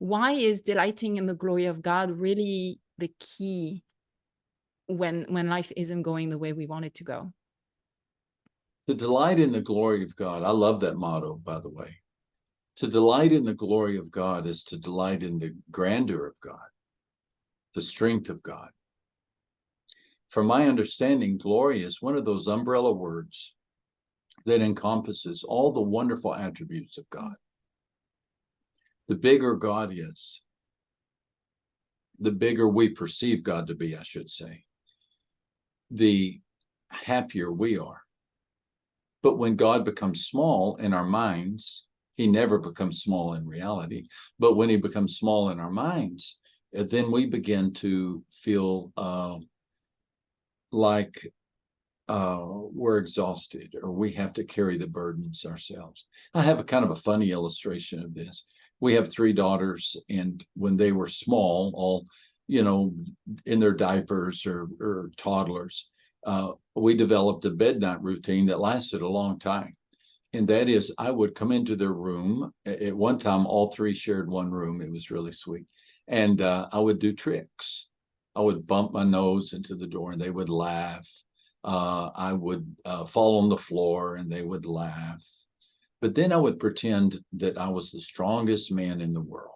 why is delighting in the glory of God really the key when life isn't going the way we want it to go? To delight in the glory of God. I love that motto, by the way. To delight in the glory of God is to delight in the grandeur of God, the strength of God. From my understanding, glory is one of those umbrella words that encompasses all the wonderful attributes of God. The bigger God is, the bigger we perceive God to be, I should say, the happier we are. But when God becomes small in our minds, he never becomes small in reality. But when he becomes small in our minds, then we begin to feel like we're exhausted, or we have to carry the burdens ourselves. I have a kind of a funny illustration of this. We have 3 daughters, and when they were small, all, in their diapers or toddlers, we developed a bed night routine that lasted a long time. And that is, I would come into their room. At one time, all 3 shared one room. It was really sweet. And I would do tricks. I would bump my nose into the door and they would laugh. I would fall on the floor and they would laugh. But then I would pretend that I was the strongest man in the world.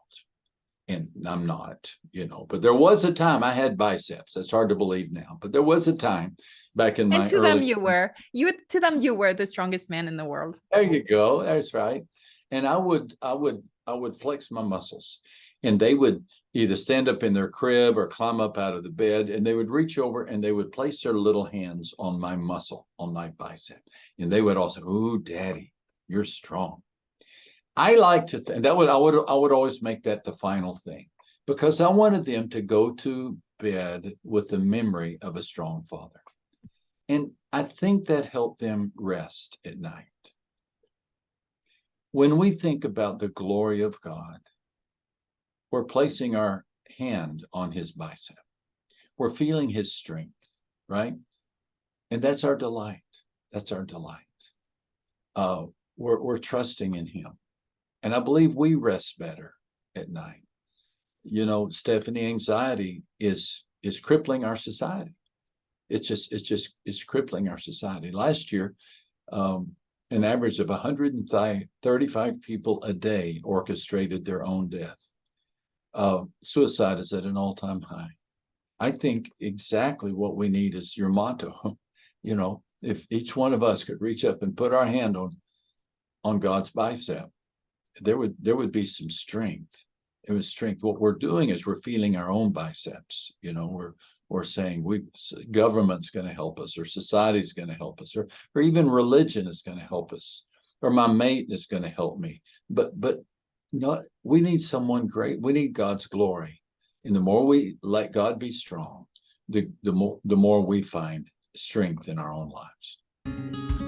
And I'm not, but there was a time I had biceps. That's hard to believe now. But there was a time back in And my to them early. to them you were the strongest man in the world. There you go. That's right. And I would flex my muscles, and they would either stand up in their crib or climb up out of the bed, and they would reach over and they would place their little hands on my muscle, on my bicep. And they would also, "Ooh, Daddy, you're strong." I like to think that I would always make that the final thing, because I wanted them to go to bed with the memory of a strong father. And I think that helped them rest at night. When we think about the glory of God, we're placing our hand on his bicep. We're feeling his strength, right? And that's our delight. That's our delight. We're trusting in him. And I believe we rest better at night. Stephanie, anxiety is crippling our society. It's crippling our society. Last year, an average of 135 people a day orchestrated their own death. Suicide is at an all-time high. I think exactly what we need is your motto. If each one of us could reach up and put our hand on God's bicep, there would be some strength. It was strength. What we're doing is we're feeling our own biceps. We're saying government's going to help us, or society's going to help us, or even religion is going to help us, or my mate is going to help me. But no, we need someone great. We need God's glory. And the more we let God be strong, the more we find strength in our own lives.